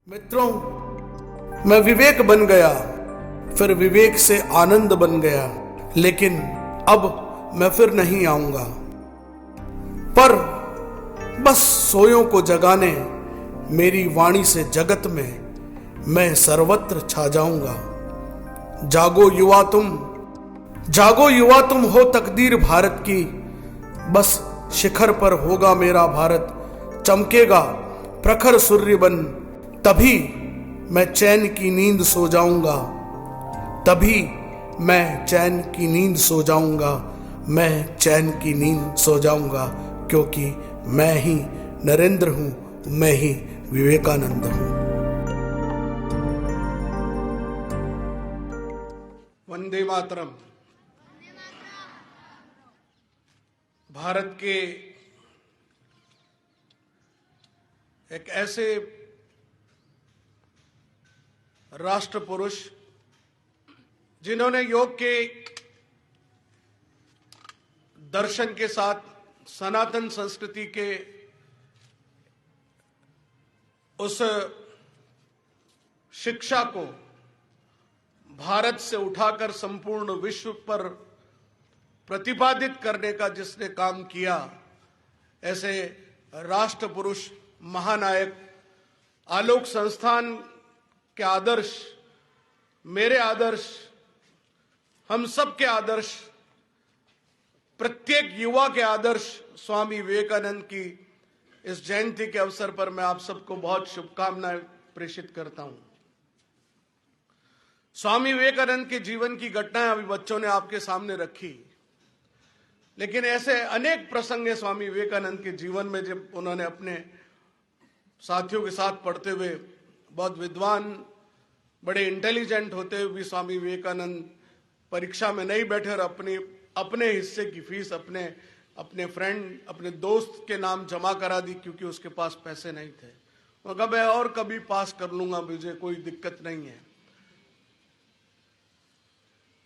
मित्रों, मैं विवेक बन गया, फिर विवेक से आनंद बन गया, लेकिन अब मैं फिर नहीं आऊंगा। पर बस सोयों को जगाने मेरी वाणी से जगत में मैं सर्वत्र छा जाऊंगा। जागो युवा तुम, जागो युवा तुम हो तकदीर भारत की। बस शिखर पर होगा मेरा भारत, चमकेगा प्रखर सूर्य बन। तभी मैं चैन की नींद सो जाऊंगा, तभी मैं चैन की नींद सो जाऊंगा, मैं चैन की नींद सो जाऊंगा, क्योंकि मैं ही नरेंद्र हूं, मैं ही विवेकानंद हूं। वंदे मातरम। भारत के एक ऐसे राष्ट्र पुरुष जिन्होंने योग के दर्शन के साथ सनातन संस्कृति के उस शिक्षा को भारत से उठाकर संपूर्ण विश्व पर प्रतिपादित करने का जिसने काम किया, ऐसे राष्ट्र पुरुष, महानायक, आलोक संस्थान के आदर्श, मेरे आदर्श, हम सब के आदर्श, प्रत्येक युवा के आदर्श स्वामी विवेकानंद की इस जयंती के अवसर पर मैं आप सबको बहुत शुभकामनाएं प्रेषित करता हूं। स्वामी विवेकानंद के जीवन की घटनाएं अभी बच्चों ने आपके सामने रखी, लेकिन ऐसे अनेक प्रसंग हैं स्वामी विवेकानंद के जीवन में जब उन्होंने अपने साथियों के साथ पढ़ते हुए, बहुत विद्वान, बड़े इंटेलिजेंट होते हुए भी स्वामी विवेकानंद परीक्षा में नहीं बैठे और अपने हिस्से की फीस अपने फ्रेंड, अपने दोस्त के नाम जमा करा दी, क्योंकि उसके पास पैसे नहीं थे। वो कहा मैं और कभी पास कर लूंगा, मुझे कोई दिक्कत नहीं है।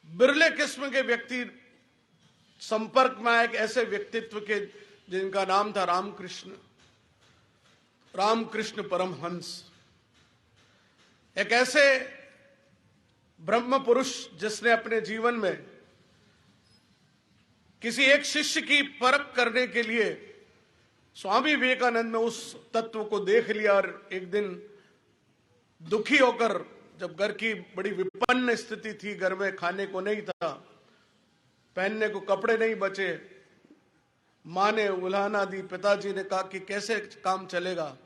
बिरले किस्म के व्यक्ति संपर्क में आए, एक ऐसे व्यक्तित्व के जिनका नाम था रामकृष्ण परमहंस। एक ऐसे ब्रह्म पुरुष जिसने अपने जीवन में किसी एक शिष्य की परख करने के लिए स्वामी विवेकानंद में उस तत्व को देख लिया, और एक दिन दुखी होकर, जब घर की बड़ी विपन्न स्थिति थी, घर में खाने को नहीं था, पहनने को कपड़े नहीं बचे, मां ने उलाहना दी, पिताजी ने कहा कि कैसे काम चलेगा,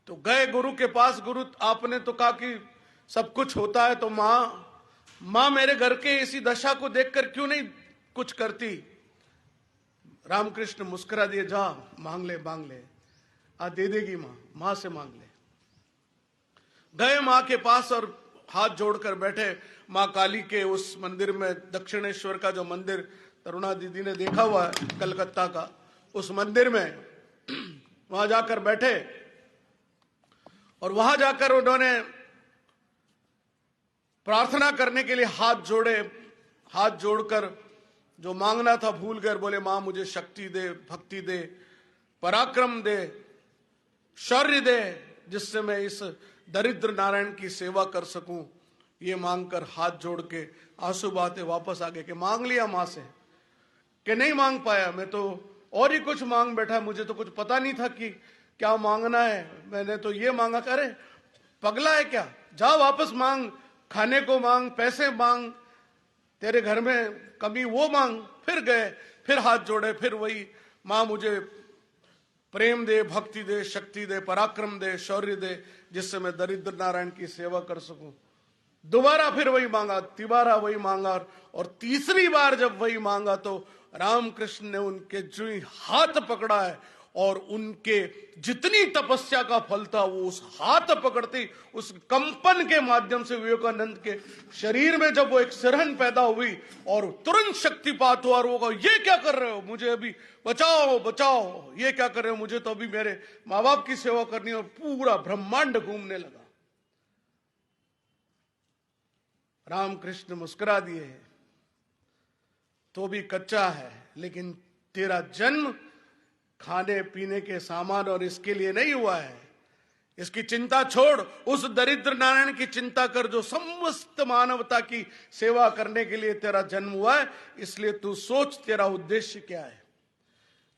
तो गए गुरु के पास। गुरु, आपने तो कहा कि सब कुछ होता है, तो मां मेरे घर के इसी दशा को देखकर क्यों नहीं कुछ करती। रामकृष्ण मुस्कुरा दिए, जा मांग ले दे देगी मां से मांग ले। गए मां के पास और हाथ जोड़कर बैठे। मां काली के उस मंदिर में, दक्षिणेश्वर का जो मंदिर तरुणा दीदी ने देखा हुआ है कलकत्ता का, उस मंदिर में वहां जाकर बैठे, और वहां जाकर उन्होंने प्रार्थना करने के लिए हाथ जोड़े। हाथ जोड़कर जो मांगना था भूल गए, बोले मां मुझे शक्ति दे, भक्ति दे, पराक्रम दे, शौर्य दे, जिससे मैं इस दरिद्र नारायण की सेवा कर सकूं। ये मांगकर हाथ जोड़ के आंसू बहाते वापस आ गए कि मांग लिया मां से, कि नहीं मांग पाया, मैं तो और ही कुछ मांग बैठा, मुझे तो कुछ पता नहीं था कि क्या मांगना है, मैंने तो ये मांगा। अरे पगला है क्या, जा वापस मांग, खाने को मांग, पैसे मांग, तेरे घर में कमी वो मांग। फिर गए, फिर हाथ जोड़े, फिर वही, मां मुझे प्रेम दे, भक्ति दे, शक्ति दे, पराक्रम दे, शौर्य दे, जिससे मैं दरिद्र नारायण की सेवा कर सकूं। दोबारा फिर वही मांगा, तिबारा वही मांगा, और तीसरी बार जब वही मांगा तो रामकृष्ण ने उनके जो हाथ पकड़ा है, और उनके जितनी तपस्या का फल था वो उस हाथ पकड़ते, उस कंपन के माध्यम से विवेकानंद के शरीर में जब वो एक सिरहन पैदा हुई, और तुरंत शक्तिपात हुआ, और वो कहा ये क्या कर रहे हो, मुझे अभी बचाओ, ये क्या कर रहे हो, मुझे तो अभी मेरे माँ बाप की सेवा करनी है। और पूरा ब्रह्मांड घूमने लगा। रामकृष्ण मुस्कुरा दिए, तो भी कच्चा है, लेकिन तेरा जन्म खाने पीने के सामान और इसके लिए नहीं हुआ है, इसकी चिंता छोड़, उस दरिद्र नारायण की चिंता कर जो समस्त मानवता की सेवा करने के लिए तेरा जन्म हुआ है। इसलिए तू सोच तेरा उद्देश्य क्या है।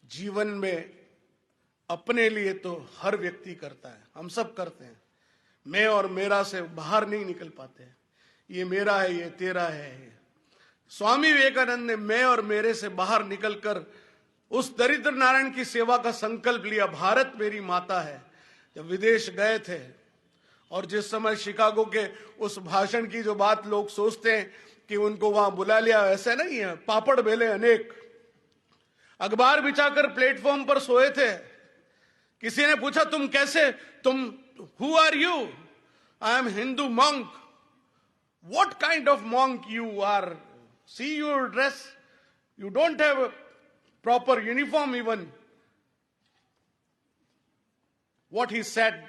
जीवन में अपने लिए तो हर व्यक्ति करता है, हम सब करते हैं। मैं और मेरा से बाहर नहीं निकल पाते। ये मेरा है, ये तेरा है। स्वामी विवेकानंद ने मैं और मेरे से बाहर निकलकर उस दरिद्र नारायण की सेवा का संकल्प लिया। भारत मेरी माता है। जब विदेश गए थे और जिस समय शिकागो के उस भाषण की जो बात लोग सोचते हैं कि उनको वहां बुला लिया, ऐसा नहीं है। पापड़ बेले अनेक, अखबार बिछाकर प्लेटफॉर्म पर सोए थे। किसी ने पूछा तुम कैसे, तुम who are you? I am Hindu monk. What kind of monk you are? See your dress. You don't have a proper uniform even. What he said,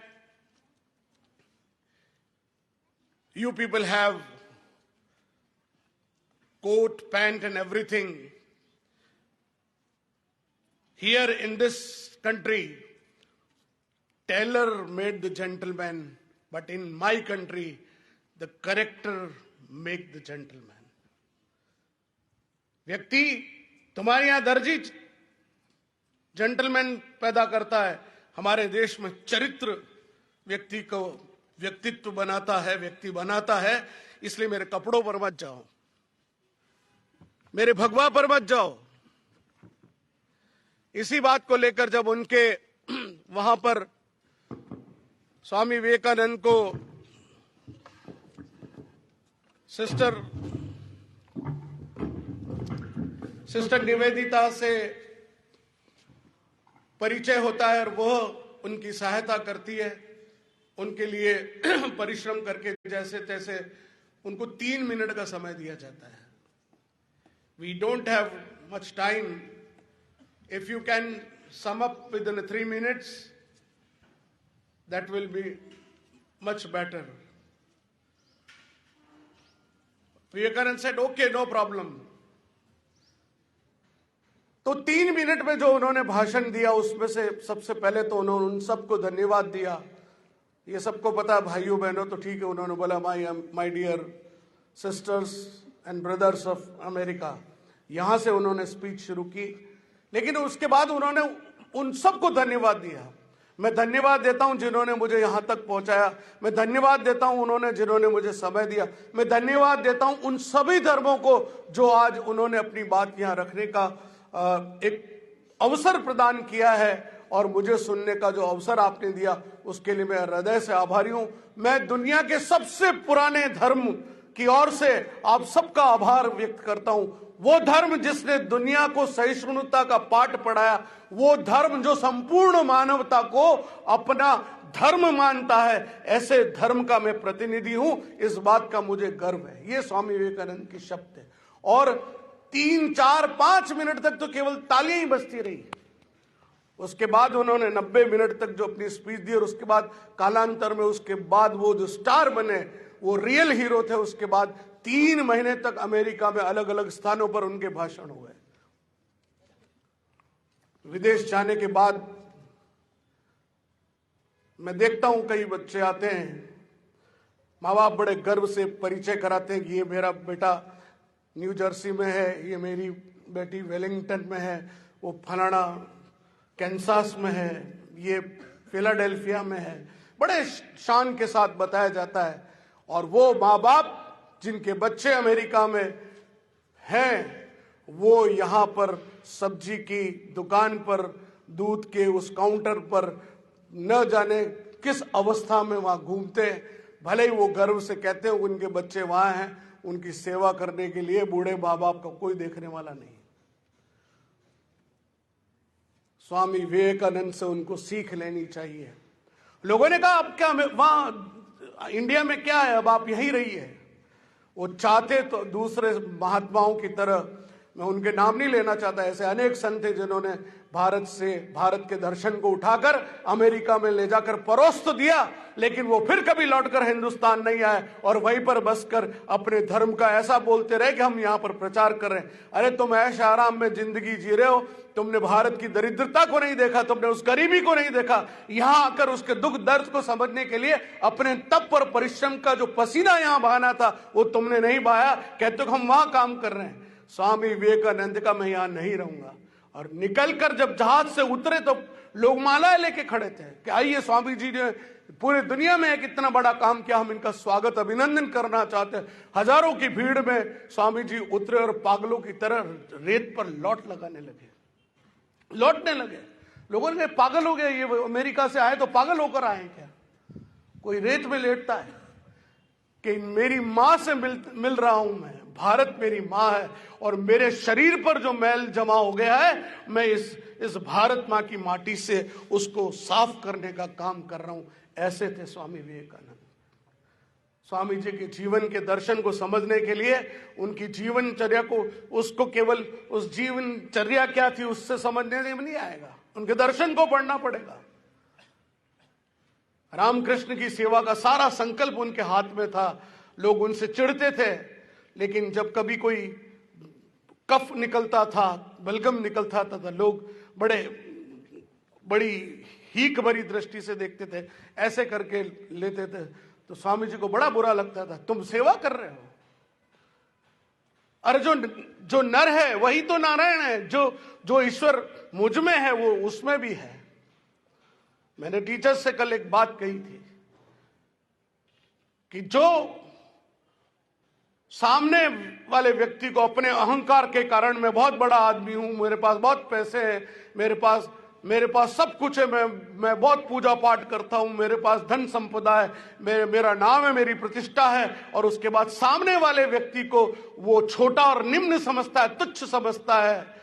you people have coat, pant and everything. Here in this country, tailor made the gentleman, but in my country, the character make the gentleman. व्यक्ति, तुम्हारे यहां दर्जी gentleman पैदा करता है, हमारे देश में चरित्र व्यक्ति को व्यक्तित्व बनाता है, व्यक्ति बनाता है। इसलिए मेरे कपड़ों पर मत जाओ, मेरे भगवा पर मत जाओ। इसी बात को लेकर जब उनके वहां पर स्वामी विवेकानंद को सिस्टर निवेदिता से परिचय होता है और वह उनकी सहायता करती है, उनके लिए परिश्रम करके जैसे तैसे उनको 3 मिनट का समय दिया जाता है। We don't have much time. If you can sum up within 3 minutes, that will be much better. Vivekanand said, okay, no problem. तो 3 मिनट में जो उन्होंने भाषण दिया उसमें से सबसे पहले तो उन्होंने उन सबको धन्यवाद दिया। ये सबको पता, भाइयों बहनों, तो ठीक है। उन्होंने बोला my dear sisters and brothers of America, यहां से उन्होंने स्पीच शुरू की। लेकिन उसके बाद उन्होंने उन सबको धन्यवाद दिया। मैं धन्यवाद देता हूं जिन्होंने मुझे यहां तक पहुंचाया। मैं धन्यवाद देता हूं उन्होंने जिन्होंने मुझे समय दिया। मैं धन्यवाद देता हूं उन सभी धर्मों को जो आज उन्होंने अपनी बात यहां रखने का एक अवसर प्रदान किया है और मुझे सुनने का जो अवसर आपने दिया, उसके लिए मैं हृदय से आभारी हूं। मैं दुनिया के सबसे पुराने धर्म की ओर से आप सबका आभार व्यक्त करता हूं। वो धर्म जिसने दुनिया को सहिष्णुता का पाठ पढ़ाया, वो धर्म जो संपूर्ण मानवता को अपना धर्म मानता है, ऐसे धर्म का मैं प्रतिनिधि हूं। इस बात का मुझे गर्व है। ये स्वामी विवेकानंद की शब्द है। और 3, 4, 5 मिनट तक तो केवल तालियां ही बजती रही। उसके बाद उन्होंने 90 मिनट तक जो अपनी स्पीच दी और उसके बाद कालांतर में उसके बाद वो जो स्टार बने, वो रियल हीरो थे। उसके बाद 3 महीने तक अमेरिका में अलग अलग स्थानों पर उनके भाषण हुए। विदेश जाने के बाद मैं देखता हूं कई बच्चे आते हैं, माँ बाप बड़े गर्व से परिचय कराते हैं कि ये मेरा बेटा न्यू जर्सी में है, ये मेरी बेटी वेलिंगटन में है, वो फलाना कैंसास में है, ये फिलाडेल्फिया में है। बड़े शान के साथ बताया जाता है। और वो माँ बाप जिनके बच्चे अमेरिका में हैं, वो यहाँ पर सब्जी की दुकान पर, दूध के उस काउंटर पर न जाने किस अवस्था में वहां घूमते हैं। भले ही वो गर्व से कहते हैं उनके बच्चे वहां हैं, उनकी सेवा करने के लिए बूढ़े माँ बाप का कोई देखने वाला नहीं। स्वामी विवेकानंद से उनको सीख लेनी चाहिए। लोगों ने कहा अब क्या वहां इंडिया में क्या है, अब आप यहीं रहिए। वो चाहते तो दूसरे महात्माओं की तरह मैं उनके नाम नहीं लेना चाहता, ऐसे अनेक संत थे जिन्होंने भारत के दर्शन को उठाकर अमेरिका में ले जाकर परोस तो दिया, लेकिन वो फिर कभी लौटकर हिंदुस्तान नहीं आए और वहीं पर बसकर अपने धर्म का ऐसा बोलते रहे कि हम यहां पर प्रचार कर रहे हैं। अरे तुम ऐश आराम में जिंदगी जी रहे हो, तुमने भारत की दरिद्रता को नहीं देखा, तुमने उस गरीबी को नहीं देखा। यहां आकर उसके दुख दर्द को समझने के लिए अपने तप और परिश्रम का जो पसीना यहां बहाना था वो तुमने नहीं बहाया। कहते हो हम वहां काम कर रहे हैं। स्वामी विवेकानंद का मैं यहां नहीं रहूंगा। और निकलकर जब जहाज से उतरे तो लोग मालाएं लेके खड़े थे कि आइए, स्वामी जी ने पूरी दुनिया में एक इतना बड़ा काम किया, हम इनका स्वागत अभिनंदन करना चाहते हैं। हजारों की भीड़ में स्वामी जी उतरे और पागलों की तरह रेत पर लौटने लगे। लोगों ने पागल हो गए, ये अमेरिका से आए तो पागल होकर आए क्या? कोई रेत में लेटता है कि मेरी मां से मिल रहा हूं मैं, भारत मेरी मां है और मेरे शरीर पर जो मैल जमा हो गया है, मैं इस भारत मां की माटी से उसको साफ करने का काम कर रहा हूं। ऐसे थे स्वामी विवेकानंद। स्वामी जी के जीवन के दर्शन को समझने के लिए उनकी जीवनचर्या को, उसको केवल उस जीवनचर्या क्या थी उससे समझने में नहीं आएगा, उनके दर्शन को पढ़ना पड़ेगा। रामकृष्ण की सेवा का सारा संकल्प उनके हाथ में था। लोग उनसे चिढ़ते थे, लेकिन जब कभी कोई कफ निकलता था, बलगम निकलता था, तो लोग बड़ी हीक भरी दृष्टि से देखते थे, ऐसे करके लेते थे। तो स्वामी जी को बड़ा बुरा लगता था, तुम सेवा कर रहे हो। अरे जो नर है वही तो नारायण है, जो ईश्वर मुझ में है वो उसमें भी है। मैंने टीचर्स से कल एक बात कही थी कि जो सामने वाले व्यक्ति को अपने अहंकार के कारण मैं बहुत बड़ा आदमी हूं, मेरे पास बहुत पैसे हैं, मेरे पास सब कुछ है, मैं बहुत पूजा पाठ करता हूं, मेरे पास धन संपदा है, मेरा नाम है, मेरी प्रतिष्ठा है, और उसके बाद सामने वाले व्यक्ति को वो छोटा और निम्न समझता है, तुच्छ समझता है,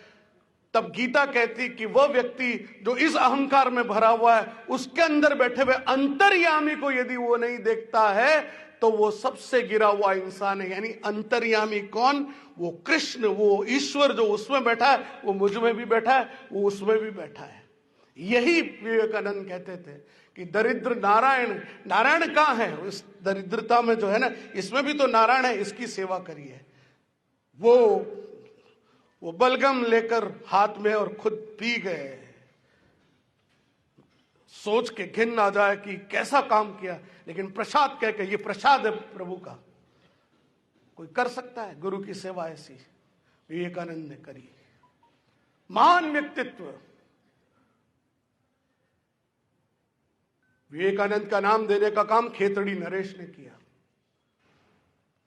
तब गीता कहती कि वह व्यक्ति जो इस अहंकार में भरा हुआ है, उसके अंदर बैठे हुए अंतर्यामी को यदि वो नहीं देखता है तो वो सबसे गिरा हुआ इंसान है। यानी अंतर्यामी कौन? वो कृष्ण, वो ईश्वर जो उसमें बैठा है, वो मुझ में भी बैठा है, वो उसमें भी बैठा है। यही विवेकानंद कहते थे कि दरिद्र नारायण कहां है? इस दरिद्रता में जो है ना, इसमें भी तो नारायण है, इसकी सेवा करिए। वो बलगम लेकर हाथ में और खुद पी गए। सोच के घिन आ जाए कि कैसा काम किया, लेकिन प्रसाद कह के, ये प्रसाद है प्रभु का, कोई कर सकता है? गुरु की सेवा ऐसी विवेकानंद ने करी। महान व्यक्तित्व। विवेकानंद का नाम देने का काम खेतड़ी नरेश ने किया।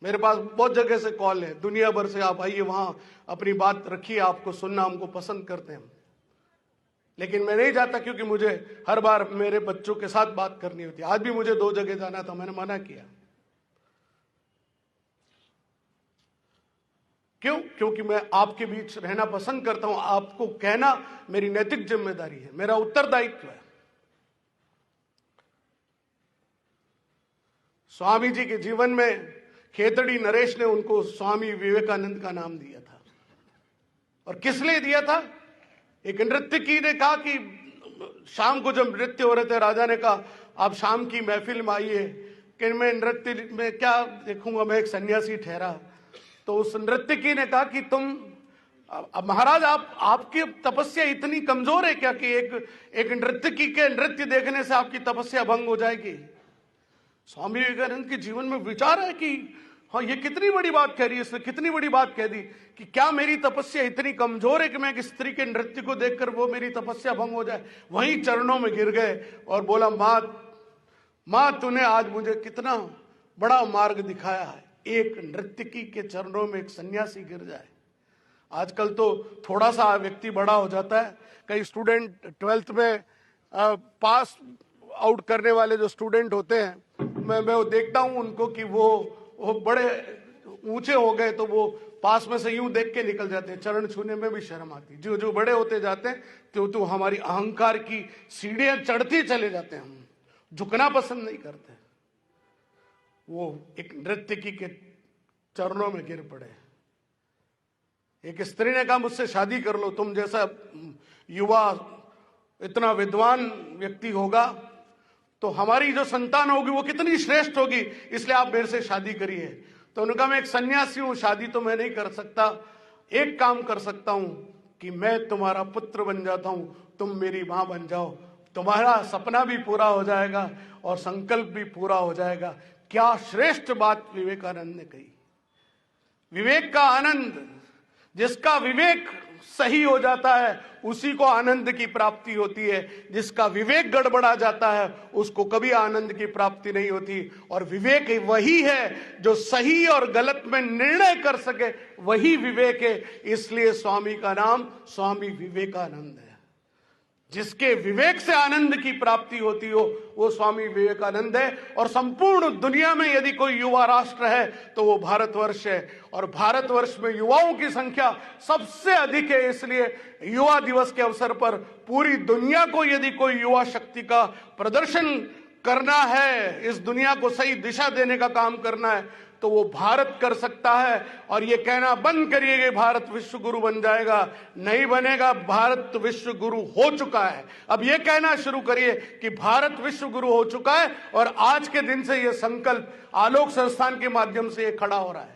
मेरे पास बहुत जगह से कॉल है, दुनिया भर से, आप आइए वहां अपनी बात रखिए, आपको सुनना हमको पसंद करते हैं। लेकिन मैं नहीं जाता क्योंकि मुझे हर बार मेरे बच्चों के साथ बात करनी होती है। आज भी मुझे 2 जगह जाना था, मैंने मना किया। क्यों? क्योंकि मैं आपके बीच रहना पसंद करता हूं। आपको कहना मेरी नैतिक जिम्मेदारी है, मेरा उत्तरदायित्व है। स्वामी जी के जीवन में खेतड़ी नरेश ने उनको स्वामी विवेकानंद का नाम दिया था। और किस लिए दिया था? एक नृत्यकी ने कहा कि शाम को जब नृत्य हो रहे थे, राजा ने कहा आप शाम की महफिल में आइए, कि मैं नृत्य में क्या देखूंगा, मैं एक सन्यासी ठहरा। तो उस नृत्यकी ने कहा कि महाराज आपकी तपस्या इतनी कमजोर है क्या कि एक नृत्यकी के नृत्य देखने से आपकी तपस्या भंग हो जाएगी? स्वामी विवेकानंद के जीवन में विचार है कि हाँ, ये कितनी बड़ी बात कह रही है, इसने कितनी बड़ी बात कह दी कि क्या मेरी तपस्या इतनी कमजोर है कि मैं एक स्त्री के नृत्य को देखकर वो मेरी तपस्या भंग हो जाए? वहीं चरणों में गिर गए और बोला, मां तूने आज मुझे कितना बड़ा मार्ग दिखाया है। एक नृत्यकी के चरणों में एक सन्यासी गिर जाए। आजकल तो थोड़ा सा व्यक्ति बड़ा हो जाता है, कई स्टूडेंट 12th में पास आउट करने वाले जो स्टूडेंट होते हैं, मैं वो देखता हूं उनको कि वो बड़े ऊंचे हो गए तो वो पास में से यूं देख के निकल जाते हैं, चरण छूने में भी शर्म आती। जो बड़े होते जाते हैं तो हमारी अहंकार की सीढ़ियां चढ़ती चले जाते हैं, हम झुकना पसंद नहीं करते। वो एक नृत्यकी के चरणों में गिर पड़े। एक स्त्री ने कहा मुझसे शादी कर लो, तुम जैसा युवा इतना विद्वान व्यक्ति होगा तो हमारी जो संतान होगी वो कितनी श्रेष्ठ होगी, इसलिए आप मेरे से शादी करिए। तो उन्होंने कहा मैं एक सन्यासी हूं, शादी तो मैं नहीं कर सकता, एक काम कर सकता हूं कि मैं तुम्हारा पुत्र बन जाता हूं, तुम मेरी मां बन जाओ, तुम्हारा सपना भी पूरा हो जाएगा और संकल्प भी पूरा हो जाएगा। क्या श्रेष्ठ बात विवेकानंद ने कही। विवेक का आनंद, जिसका विवेक सही हो जाता है उसी को आनंद की प्राप्ति होती है, जिसका विवेक गड़बड़ा जाता है उसको कभी आनंद की प्राप्ति नहीं होती। और विवेक वही है जो सही और गलत में निर्णय कर सके, वही विवेक है। इसलिए स्वामी का नाम स्वामी विवेकानंद है। जिसके विवेक से आनंद की प्राप्ति होती हो वो स्वामी विवेकानंद है। और संपूर्ण दुनिया में यदि कोई युवा राष्ट्र है तो वो भारतवर्ष है, और भारतवर्ष में युवाओं की संख्या सबसे अधिक है। इसलिए युवा दिवस के अवसर पर पूरी दुनिया को यदि कोई युवा शक्ति का प्रदर्शन करना है, इस दुनिया को सही दिशा देने का काम करना है, तो वो भारत कर सकता है। और ये कहना बंद करिए कि भारत विश्व गुरु बन जाएगा, नहीं बनेगा। भारत विश्व गुरु हो चुका है। अब ये कहना शुरू करिए कि भारत विश्व गुरु हो चुका है, और आज के दिन से ये संकल्प आलोक संस्थान के माध्यम से ये खड़ा हो रहा है।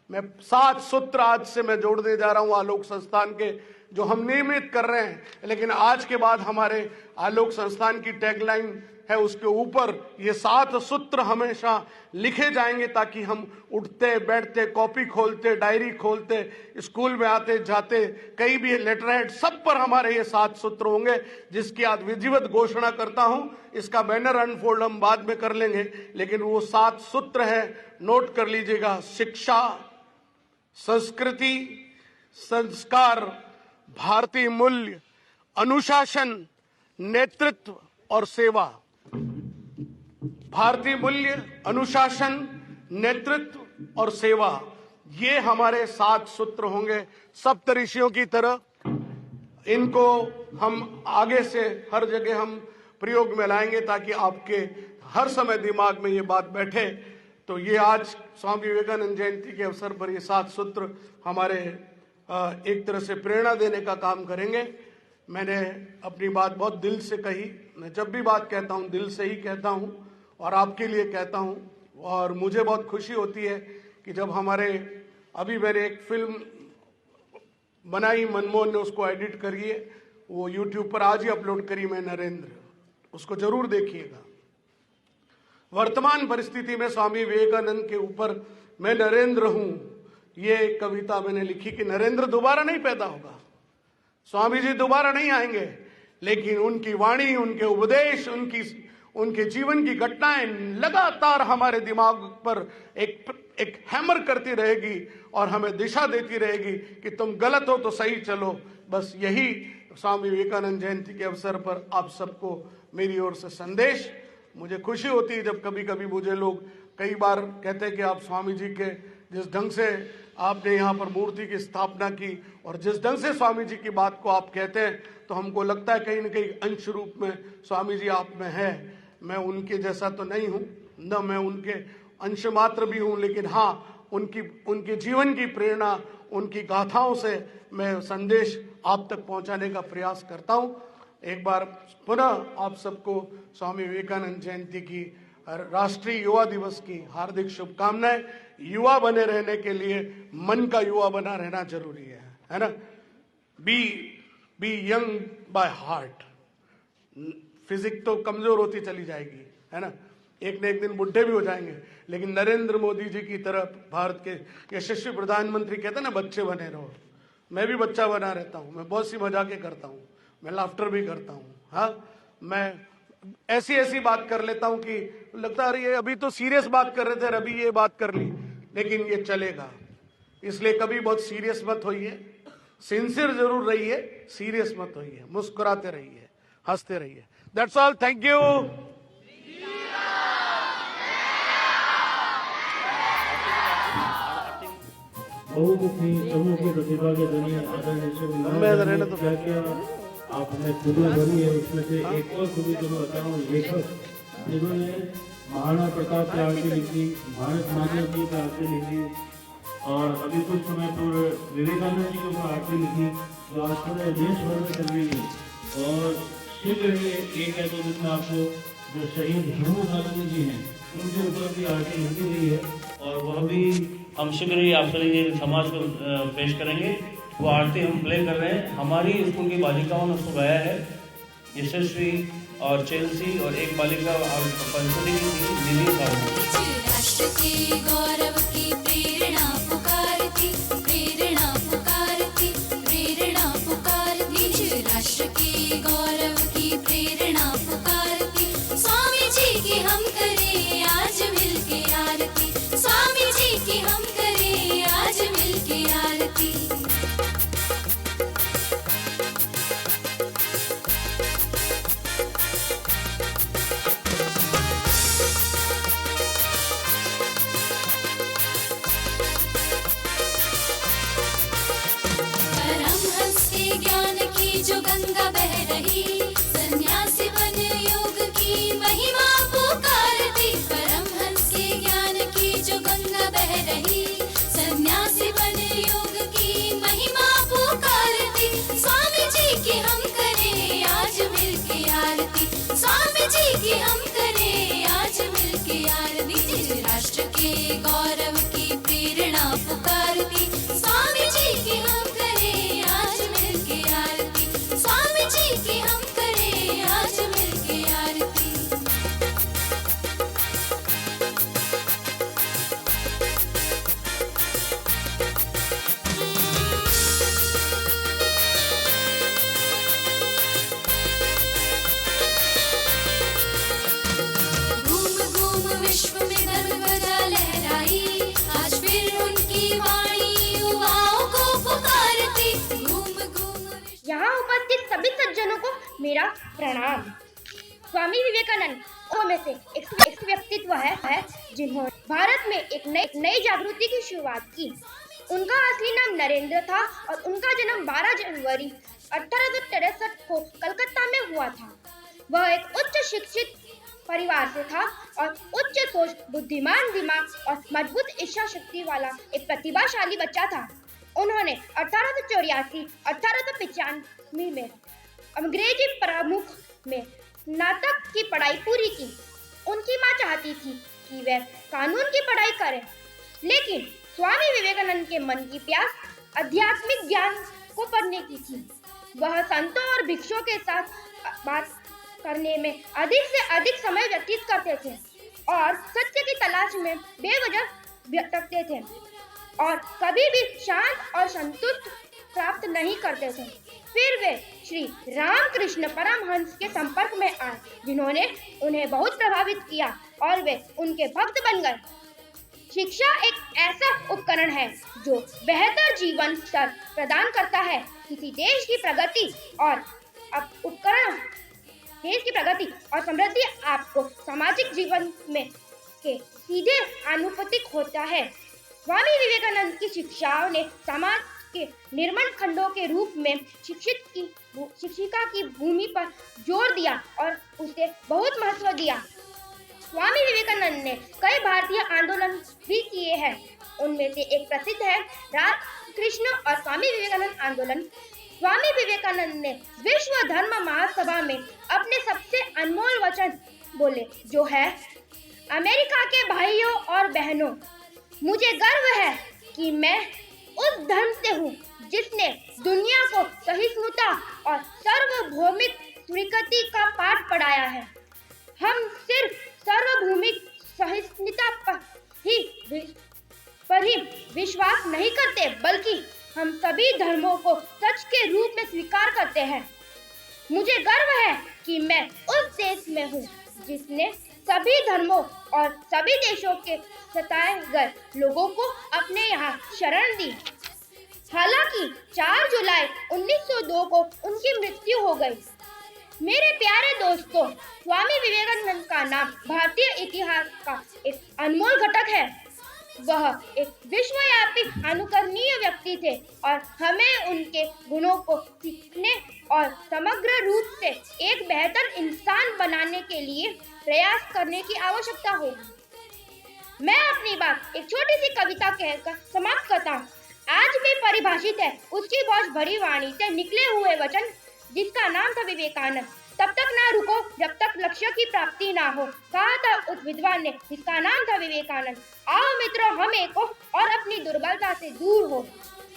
मैं 7 सूत्र आज से मैं जोड़ने जा रहा हूं आलोक संस्थान के, जो हम नियमित कर रहे हैं, लेकिन आज के बाद हमारे आलोक संस्थान की टैगलाइन है, उसके ऊपर ये 7 सूत्र हमेशा लिखे जाएंगे, ताकि हम उठते बैठते, कॉपी खोलते, डायरी खोलते, स्कूल में आते जाते, कहीं भी लेटर हेड, सब पर हमारे ये 7 सूत्र होंगे, जिसकी आज विधिवत घोषणा करता हूं। इसका बैनर अनफोल्ड हम बाद में कर लेंगे, लेकिन वो 7 सूत्र है, नोट कर लीजिएगा। शिक्षा, संस्कृति, संस्कार, भारतीय मूल्य, अनुशासन, नेतृत्व और सेवा। भारतीय मूल्य, अनुशासन, नेतृत्व और सेवा, ये हमारे 7 सूत्र होंगे सप्तऋषियों की तरह। इनको हम आगे से हर जगह हम प्रयोग में लाएंगे, ताकि आपके हर समय दिमाग में ये बात बैठे। तो ये आज स्वामी विवेकानंद जयंती के अवसर पर ये 7 सूत्र हमारे एक तरह से प्रेरणा देने का काम करेंगे। मैंने अपनी बात बहुत दिल से कही। मैं जब भी बात कहता हूँ दिल से ही कहता हूँ, और आपके लिए कहता हूँ। और मुझे बहुत खुशी होती है कि जब हमारे अभी मैंने एक फिल्म बनाई, मनमोहन ने उसको एडिट करी है, वो यूट्यूब पर आज ही अपलोड करी मैं, नरेंद्र, उसको जरूर देखिएगा। वर्तमान परिस्थिति में स्वामी विवेकानंद के ऊपर मैं नरेंद्र हूं, ये कविता मैंने लिखी कि नरेंद्र दोबारा नहीं पैदा होगा, स्वामी जी दोबारा नहीं आएंगे, लेकिन उनकी वाणी, उनके उपदेश, उनके जीवन की घटनाएं लगातार हमारे दिमाग पर एक हैमर करती रहेगी और हमें दिशा देती रहेगी कि तुम गलत हो तो सही चलो। बस यही स्वामी विवेकानंद जयंती के अवसर पर आप सबको मेरी ओर से संदेश। मुझे खुशी होती है जब कभी कभी मुझे लोग कई बार कहते हैं कि आप स्वामी जी के जिस ढंग से आपने यहाँ पर मूर्ति की स्थापना की और जिस ढंग से स्वामी जी की बात को आप कहते हैं, तो हमको लगता है कहीं न कहीं अंश रूप में स्वामी जी आप में है। मैं उनके जैसा तो नहीं हूँ, न मैं उनके अंश मात्र भी हूँ, लेकिन हाँ उनके जीवन की प्रेरणा, उनकी गाथाओं से मैं संदेश आप तक पहुँचाने का प्रयास करता हूँ। एक बार पुनः आप सबको स्वामी विवेकानंद जयंती की, राष्ट्रीय युवा दिवस की हार्दिक शुभकामनाएं। युवा बने रहने के लिए मन का युवा बना रहना जरूरी है ना। Be young by heart. Physique तो कमजोर होती चली जाएगी, है ना, एक न एक दिन बुढ़े भी हो जाएंगे, लेकिन नरेंद्र मोदी जी की तरह भारत के यशस्वी प्रधानमंत्री कहते हैं ना, बच्चे बने रहो। मैं भी बच्चा बना रहता हूँ, मैं बहुत सी मजाकें करता हूँ, मैं लाफ्टर भी करता हूँ। हाँ, मैं ऐसी बात कर लेता हूँ कि लगता है ये अभी तो सीरियस बात कर रहे थे, अभी ये बात कर ली, लेकिन ये चलेगा। इसलिए कभी बहुत सीरियस मत होइए, सिंसियर जरूर रहिए, सीरियस मत होइए, मुस्कुराते रहिए, हंसते रहिए। That's all, thank you. बहुमुखी प्रतिभा के दुनिया आदरणीय तो क्या आपने खूबी भरी है, उसमें से एक और खूबी तो मैं बताऊँ, लेखक जिन्होंने महाराणा प्रताप की आरती लिखी, भारत माता जी की आरती लिखी, और अभी कुछ समय पूर्व विवेकानंद जी के ऊपर आरती लिखी जो आज पूरे देश भर में चल रही है। और शीघ्र ही एक या दो दिन में आपको जो शहीद हेमू कालानी जी हैं उनके ऊपर भी आरती लिखी गई है और वह भी हम शीघ्र ही आप सभी समाज को पेश करेंगे। वो आरती हम प्ले कर रहे हैं। हमारी स्कूल की बालिकाओं ने उसको गाया है, यशस्वी और चेल्सी और एक बालिका और पंचमी की थी निधि साहू। राष्ट्र के गौरव की प्रेरणा पुकारती, प्रेरणा पुकारती, प्रेरणा पुकारती, राष्ट्र के गौरव की प्रेरणा पुकारती। स्वामी जी की हम करें आज मिलके आरती, स्वामी जी की हम करें आज मिलके आरती। परमहंस के ज्ञान की जो गंगा बह रही, सन्यासी बन योग की महिमा पुकारती। परमहंस के ज्ञान की जो गंगा बह रही, सन्यासी बन योग की महिमा पुकारती। स्वामी जी की हम करें आज मिलके आरती, स्वामी जी की हम करें आज मिलके आरती। राष्ट्र के गौरव की प्रेरणा पुकारती, स्वामी जी की हम करें आज मिलके आरती, स्वामी जी की हम करें आज मिलके आरती। घूम घूम विश्व में धर्म ध्वजा लहराई, आज फिर उनकी वाणी युवाओं को पुकारती। घूम घूम यहाँ उपस्थित सभी सज्जनों को मेरा प्रणाम। स्वामी विवेकानंद में से एक व्यक्तित्व है जिन्होंने भारत में एक नई जागृति की शुरुआत की। उनका असली नाम नरेंद्र था और उनका जन्म 12 जनवरी 1863 को कलकत्ता में हुआ था। वह एक उच्च शिक्षित परिवार से था और उच्च सोच, बुद्धिमान दिमाग और मजबूत इच्छा शक्ति वाला एक प्रतिभाशाली बच्चा था। उन्होंने 1884-1895 में अंग्रेजी प्रमुख में स्नातक की पढ़ाई पूरी की। उनकी मां चाहती थी कि वह कानून की पढ़ाई करें, लेकिन स्वामी विवेकानंद के मन की प्यास आध्यात्मिक ज्ञान को पढ़ने की थी। वह संतों और भिक्षुओं के साथ बात करने में अधिक से अधिक समय व्यतीत करते थे और सत्य की तलाश में बेवजह भटकते थे और कभी भी शांत और संतुष्ट प्राप्त नहीं करते थे। फिर वे श्री रामकृष्ण परमहंस के संपर्क में आए, जिन्होंने उन्हें बहुत प्रभावित किया और वे उनके भक्त बन गए। शिक्षा एक ऐसा उपकरण है जो बेहतर जीवन स्तर प्रदान करता है। किसी देश की प्रगति और समृद्धि आपको सामाजिक जीवन में के सीधे आनुपातिक होता है। स्वामी विवेकानंद की शिक्षाओं ने समाज के निर्माण खंडों के रूप में शिक्षिका की भूमि पर जोर दिया और उसे बहुत महत्व दिया। स्वामी विवेकानंद ने कई भारतीय आंदोलन भी किए हैं। उनमें से एक प्रसिद्ध है रामकृष्ण और स्वामी विवेकानंद आंदोलन। स्वामी विवेकानंद ने विश्व धर्म महासभा में अपने सबसे अनमोल वचन बोले, जो है, अमेरिका के भाइयों और बहनों, मुझे गर्व है कि मैं उस धर्म से हूँ जिसने दुनिया को सहिष्णुता और सार्वभौमिक स्वीकृति का पाठ पढ़ाया है। हम सिर्फ सार्वभौमिक सहिष्णुता पर ही विश्वास नहीं करते, बल्कि हम सभी धर्मों को सच के रूप में स्वीकार करते हैं। मुझे गर्व है कि मैं उस देश में हूँ जिसने सभी धर्मों और सभी देशों के सताए गए लोगों को अपने यहाँ शरण दी। हालांकि 4 जुलाई 1902 को उनकी मृत्यु हो गई। मेरे प्यारे दोस्तों, स्वामी विवेकानंद का नाम भारतीय इतिहास का एक अनमोल घटक है। वह एक विश्वव्यापी अनुकरणीय व्यक्ति थे और हमें उनके गुणों को सीखने और समग्र रूप से एक बेहतर इंसान बनाने के लिए प्रयास करने की आवश्यकता होगी। मैं अपनी बात एक छोटी सी कविता कहकर समाप्त करता हूँ। आज भी परिभाषित है उसकी बहुत बड़ी वाणी से निकले हुए वचन, जिसका नाम था विवेकानंद। तब तक ना रुको जब तक लक्ष्य की प्राप्ति ना हो, कहा था उस विद्वान ने जिसका नाम था विवेकानंद। आओ मित्रों, हम एक हो और अपनी दुर्बलता से दूर हो।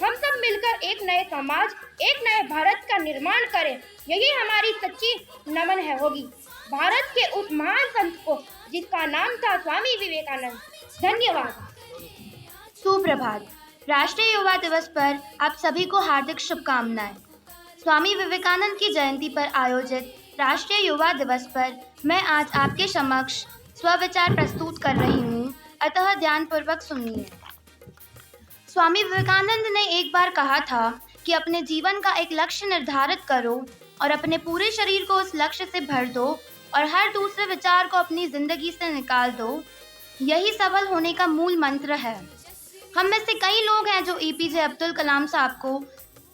हम सब मिलकर एक नए समाज, एक नए भारत का निर्माण करें। यही हमारी सच्ची नमन है होगी भारत के उस महान संत को जिसका नाम था स्वामी विवेकानंद। धन्यवाद। सुप्रभात। राष्ट्रीय युवा दिवस पर आप सभी को हार्दिक शुभकामनाएं। स्वामी विवेकानंद की जयंती पर आयोजित राष्ट्रीय युवा दिवस पर मैं आज आपके समक्ष स्वविचार प्रस्तुत कर रही हूँ, अतः ध्यानपूर्वक सुनिए। स्वामी विवेकानंद ने एक बार कहा था कि अपने जीवन का एक लक्ष्य निर्धारित करो और अपने पूरे शरीर को उस लक्ष्य से भर दो और हर दूसरे विचार को अपनी जिंदगी से निकाल दो। यही सफल होने का मूल मंत्र है। हम में से कई लोग हैं जो एपीजे अब्दुल कलाम साहब को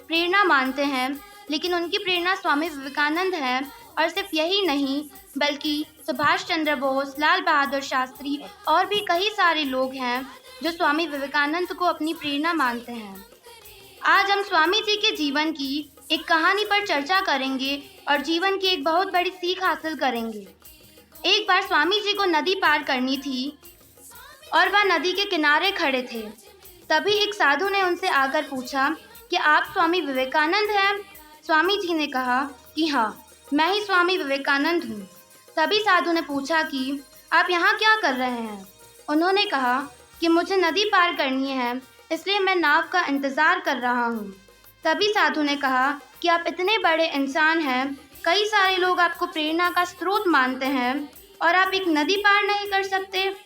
प्रेरणा मानते हैं, लेकिन उनकी प्रेरणा स्वामी विवेकानंद है। और सिर्फ यही नहीं, बल्कि सुभाष चंद्र बोस, लाल बहादुर शास्त्री और भी कई सारे लोग हैं जो स्वामी विवेकानंद को अपनी प्रेरणा मानते हैं। आज हम स्वामी जी के जीवन की एक कहानी पर चर्चा करेंगे और जीवन की एक बहुत बड़ी सीख हासिल करेंगे। एक बार स्वामी जी को नदी पार करनी थी और वह नदी के किनारे खड़े थे। तभी एक साधु ने उनसे आकर पूछा कि आप स्वामी विवेकानंद हैं? स्वामी जी ने कहा कि हाँ, मैं ही स्वामी विवेकानंद हूँ। तभी साधु ने पूछा कि आप यहाँ क्या कर रहे हैं? उन्होंने कहा कि मुझे नदी पार करनी है, इसलिए मैं नाव का इंतज़ार कर रहा हूँ। तभी साधु ने कहा कि आप इतने बड़े इंसान हैं, कई सारे लोग आपको प्रेरणा का स्रोत मानते हैं और आप एक नदी पार नहीं कर सकते?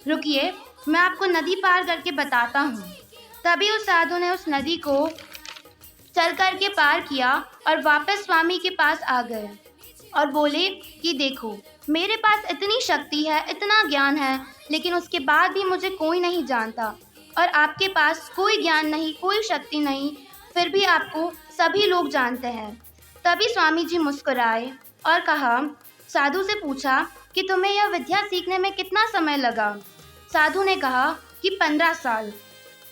रुकिए, मैं आपको नदी पार करके बताता हूँ। तभी उस साधु ने उस नदी को चल कर के पार किया और वापस स्वामी के पास आ गए और बोले कि देखो, मेरे पास इतनी शक्ति है, इतना ज्ञान है, लेकिन उसके बाद भी मुझे कोई नहीं जानता और आपके पास कोई ज्ञान नहीं, कोई शक्ति नहीं, फिर भी आपको सभी लोग जानते हैं। तभी स्वामी जी मुस्कुराए और कहा, साधु से पूछा कि तुम्हें यह विद्या सीखने में कितना समय लगा? साधु ने कहा कि 15 साल।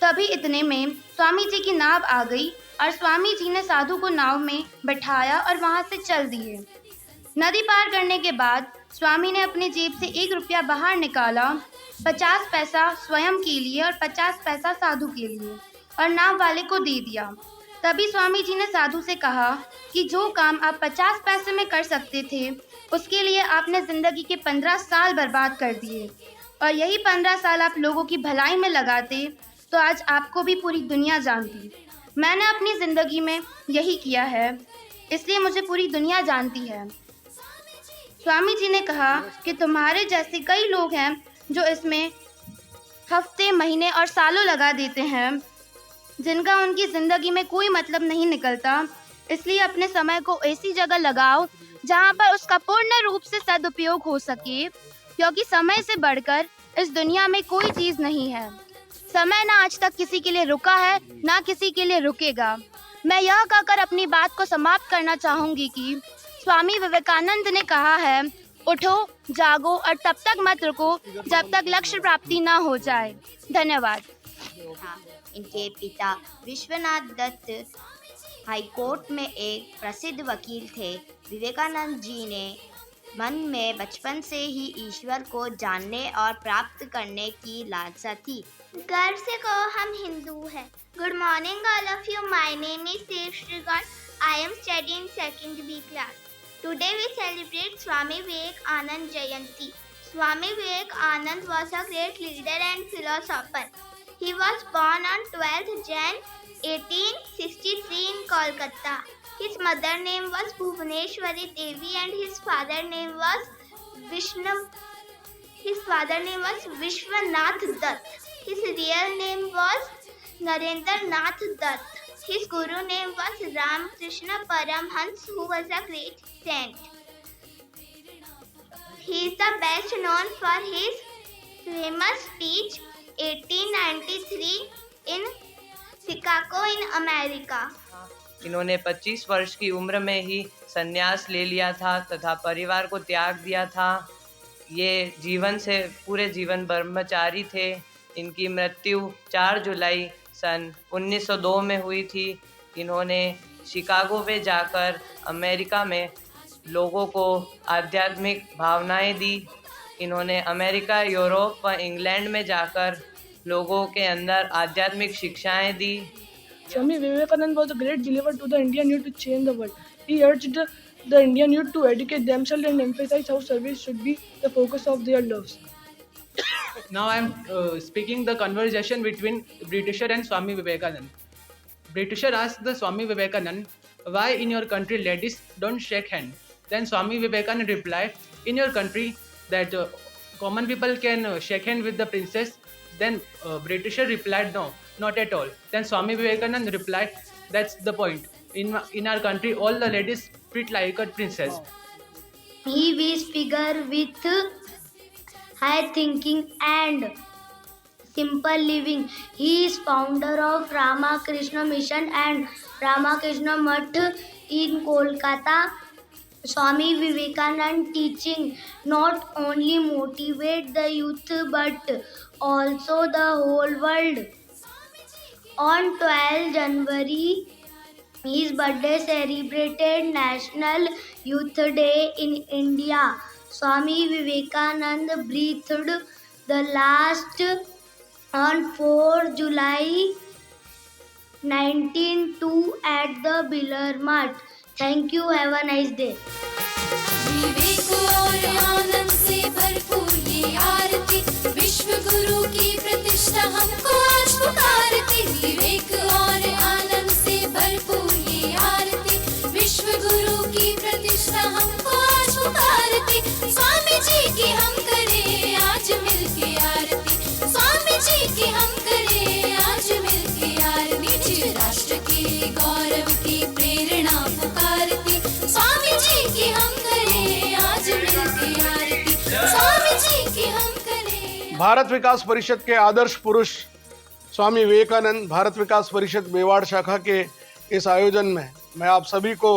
तभी इतने में स्वामी जी की नाव आ गई और स्वामी जी ने साधु को नाव में बैठाया और वहां से चल दिए। नदी पार करने के बाद स्वामी ने अपने जेब से 1 रुपया बाहर निकाला, 50 पैसा स्वयं के लिए और 50 पैसा साधु के लिए, और नाव वाले को दे दिया। तभी स्वामी जी ने साधु से कहा कि जो काम आप 50 पैसे में कर सकते थे, उसके लिए आपने ज़िंदगी के 15 साल बर्बाद कर दिए, और यही 15 साल आप लोगों की भलाई में लगाते तो आज आपको भी पूरी दुनिया जानती। मैंने अपनी ज़िंदगी में यही किया है, इसलिए मुझे पूरी दुनिया जानती है। स्वामी जी ने कहा कि तुम्हारे जैसे कई लोग हैं जो इसमें हफ्ते, महीने और सालों लगा देते हैं, जिनका उनकी ज़िंदगी में कोई मतलब नहीं निकलता। इसलिए अपने समय को ऐसी जगह लगाओ जहां पर उसका पूर्ण रूप से सदुपयोग हो सके, क्योंकि समय से बढ़कर इस दुनिया में कोई चीज़ नहीं है। समय ना आज तक किसी के लिए रुका है, ना किसी के लिए रुकेगा। मैं यह कहकर अपनी बात को समाप्त करना चाहूँगी कि स्वामी विवेकानंद ने कहा है, उठो, जागो और तब तक मत रुको जब तक लक्ष्य प्राप्ति ना हो जाए। धन्यवाद। इनके पिता विश्वनाथ दत्त हाईकोर्ट में एक प्रसिद्ध वकील थे। विवेकानंद जी ने मन में बचपन से ही ईश्वर को जानने और प्राप्त करने की लालसा थी। गर्व से कहो हम हिंदू हैं। Good morning all of you. My name is Dev Shrikant. I am studying second B class. Today we celebrate Swami Vivekanand Jayanti. Swami Vivekanand was a great leader and philosopher. He was born on 12th Jan 1863 in Kolkata. His mother name was Bhuvaneshwari Devi and his father name was Vishwanath Dutt. His real name was Narendra Nath Dutt. His guru name was Ramakrishna Paramhans, who was a great saint. He is the best known for his famous speech 1893 in Chicago in America. इन्होंने 25 वर्ष की उम्र में ही संन्यास ले लिया था तथा परिवार को त्याग दिया था। ये जीवन से पूरे जीवन ब्रह्मचारी थे। इनकी मृत्यु 4 जुलाई सन 1902 में हुई थी। इन्होंने शिकागो में जाकर अमेरिका में लोगों को आध्यात्मिक भावनाएं दी। इन्होंने अमेरिका, यूरोप व इंग्लैंड में जाकर लोगों के अंदर आध्यात्मिक शिक्षाएं दी। Swami Vivekananda was a great deliverer to the Indian youth to change the world. He urged the Indian youth to educate themselves and emphasize how service should be the focus of their lives. Now I am speaking the conversation between Britisher and Swami Vivekananda. Britisher asked the Swami Vivekananda, "Why in your country ladies don't shake hand?" Then Swami Vivekananda replied, "In your country that common people can shake hand with the princess." Then Britisher replied, "No, not at all." Then Swami Vivekananda replied, "That's the point. In our country, all the ladies treat like a princess." He is figure with high thinking and simple living. He is founder of Ramakrishna Mission and Ramakrishna Math in Kolkata. Swami Vivekananda teaching not only motivate the youth but also the whole world. On 12 January, his birthday celebrated National Youth Day in India. Swami Vivekananda breathed the last on 4 July 1902 at the Bilar Math. Thank you. Have a nice day. विवेक और आनंद से भरपूर ये आरती, विश्व गुरु की प्रतिष्ठा हमको आज पुकारती। विवेक और आनंद से भरपूर ये आरती, विश्व गुरु की प्रतिष्ठा हमको आज पुकारती। स्वामी जी की हम करें आज मिलके आरती, स्वामी जी की हम करें आज मिलके आरती। राष्ट्र के गौरव की प्रेरणा पुकारती, स्वामी जी की हम करें आज मिलके आरती, स्वामी जी की हम करें। भारत विकास परिषद के आदर्श पुरुष स्वामी विवेकानंद भारत विकास परिषद मेवाड़ शाखा के इस आयोजन में मैं आप सभी को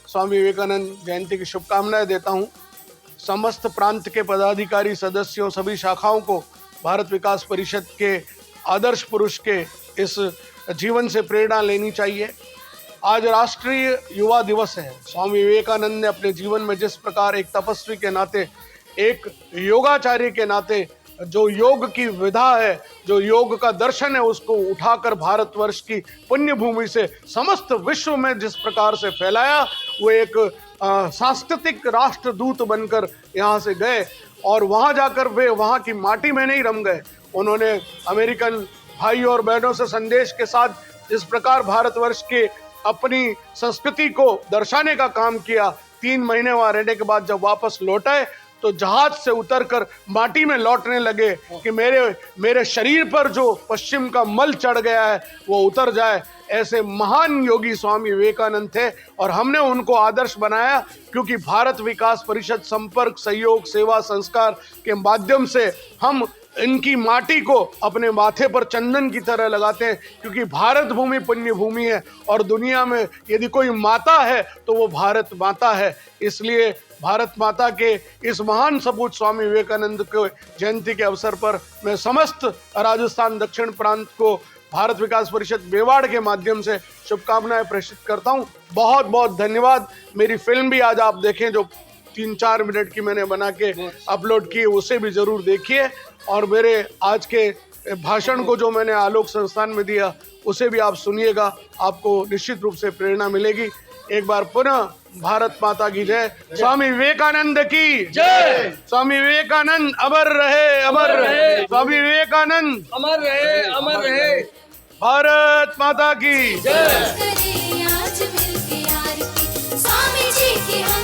स्वामी विवेकानंद जयंती की शुभकामनाएं देता हूं। समस्त प्रांत के पदाधिकारी, सदस्यों, सभी शाखाओं को भारत विकास परिषद के आदर्श पुरुष के इस जीवन से प्रेरणा लेनी चाहिए। आज राष्ट्रीय युवा दिवस है। स्वामी विवेकानंद ने अपने जीवन में जिस प्रकार एक तपस्वी के नाते, एक योगाचार्य के नाते जो योग की विधा है, जो योग का दर्शन है, उसको उठाकर भारतवर्ष की पुण्य भूमि से समस्त विश्व में जिस प्रकार से फैलाया, वो एक सांस्कृतिक राष्ट्रदूत बनकर यहाँ से गए और वहाँ जाकर वे वहाँ की माटी में नहीं रम गए। उन्होंने अमेरिकन भाई और बहनों से संदेश के साथ इस प्रकार भारतवर्ष के अपनी संस्कृति को दर्शाने का काम किया। 3 महीने वहाँ रहने के बाद जब वापस लौटे तो जहाज से उतरकर माटी में लौटने लगे कि मेरे शरीर पर जो पश्चिम का मल चढ़ गया है वो उतर जाए। ऐसे महान योगी स्वामी विवेकानंद थे और हमने उनको आदर्श बनाया क्योंकि भारत विकास परिषद संपर्क, सहयोग, सेवा, संस्कार के माध्यम से हम इनकी माटी को अपने माथे पर चंदन की तरह लगाते हैं, क्योंकि भारत भूमि पुण्य भूमि है और दुनिया में यदि कोई माता है तो वो भारत माता है। इसलिए भारत माता के इस महान सपूत स्वामी विवेकानंद के जयंती के अवसर पर मैं समस्त राजस्थान दक्षिण प्रांत को भारत विकास परिषद मेवाड़ के माध्यम से शुभकामनाएं प्रेषित करता हूं। बहुत बहुत धन्यवाद। मेरी फिल्म भी आज आप देखें जो 3-4 मिनट की मैंने बना के अपलोड की, उसे भी जरूर देखिए और मेरे आज के भाषण को जो मैंने आलोक संस्थान में दिया उसे भी आप सुनिएगा, आपको निश्चित रूप से प्रेरणा मिलेगी। एक बार पुनः भारत माता की जय। स्वामी विवेकानंद की जय। स्वामी विवेकानंद अमर रहे, अमर रहे। स्वामी विवेकानंद अमर रहे, अमर रहे। भारत माता की जय। करें आज मिलके आरती, स्वामी जी की हम